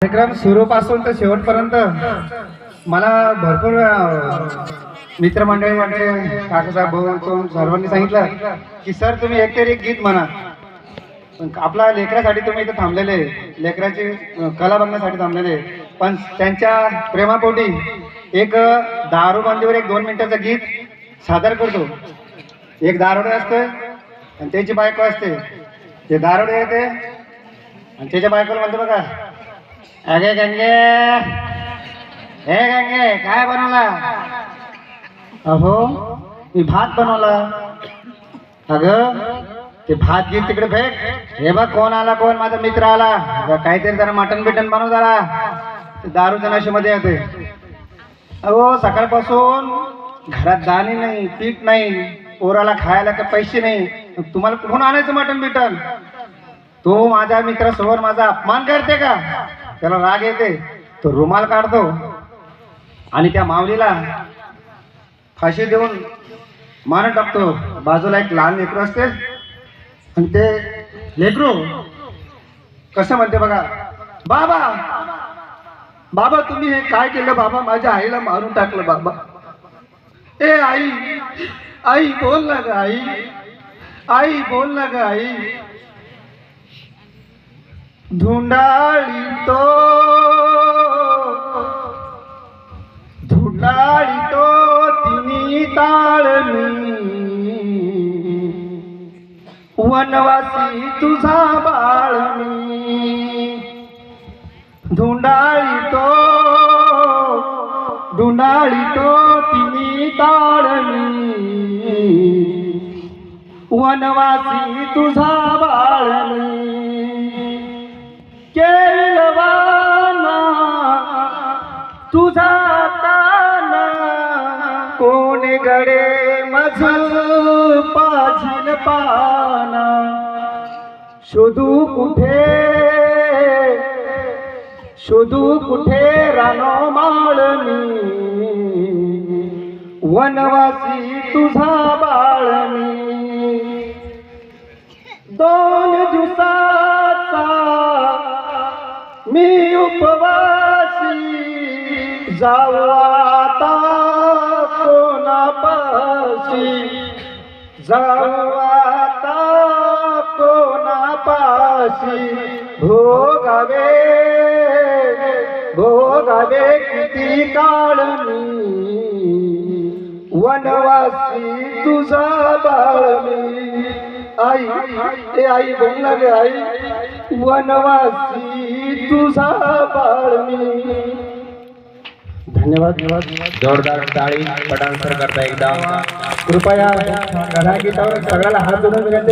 कार्यक्रम सुरूपासून तर शेवटपर्यंत मला भरपूर मित्रमंडळी म्हणजे काकासाहेब भाऊ सर्वांनी सांगितलं की सर तुम्ही एकतरी एक गीत म्हणा. आपल्या लेकरासाठी तुम्ही इथे थांबलेले, लेकराची कला बघण्यासाठी थांबलेले, पण त्यांच्या प्रेमापोटी एक दारूबंदीवर एक 2 मिनिटाचं गीत सादर करतो. एक दारोडे असते आणि त्याची बायको असते. ते दारोडे येते आणि त्याच्या बायकोला म्हणते बघा, अगे गंगे, हे गंगे काय बनवला? अहो मी भात बनवला. अगं ते भात घे तिकडे फेक. हे बघ कोण आला, कोण माझा मित्र आला, काहीतरी जरा मटन बिटन बनव जरा. दारूच्या नशेमध्ये येते. अहो सकाळपासून घरात दाणे नाही, पीठ नाही, पोराला खायला का पैसे नाही, तुम्हाला कुठून आणायचं मटन बिटन? तो माझ्या मित्रासमोर माझा अपमान करते का? त्याला राग येते, तो रुमाल काढतो आणि त्या माऊलीला फाशी देऊन मान टाकतो. बाजूला एक लहान लेकरू असते आणि ते लेकरू कसं म्हणते बघा, बाबा बाबा तुम्ही हे काय केलं बाबा? माझ्या आईला मारून टाकलं बाबा. ए आई, आई बोल ना ग आई, आई बोल ना ग आई. धुंडाळी तो तिनी ताळणी, वनवासी तुझा बाळमी. धुंडाळी तो तिनी ताळणी, वनवासी तुझा बाळमी. केळवाना तुझा ताना, कोण गडे मज पाझिल पाना. शोधू कुठे रानो माळणी, वनवासी तुझा बाळमी. 2 दिवसाचा मी उपवासी, जाऊ आता कोणापाशी, जाऊ आता कोणापाशी. भोगावे किती काळ मी, वनवासी तुझा बाळमी. आई, ए आई बोल ना ग आई, वनवासी तुझा बाळमी. धन्यवाद. जोरदार टाळी पटांतर करता एकदा कृपया गीतावर सगळ्याला हात जोडून विनंती.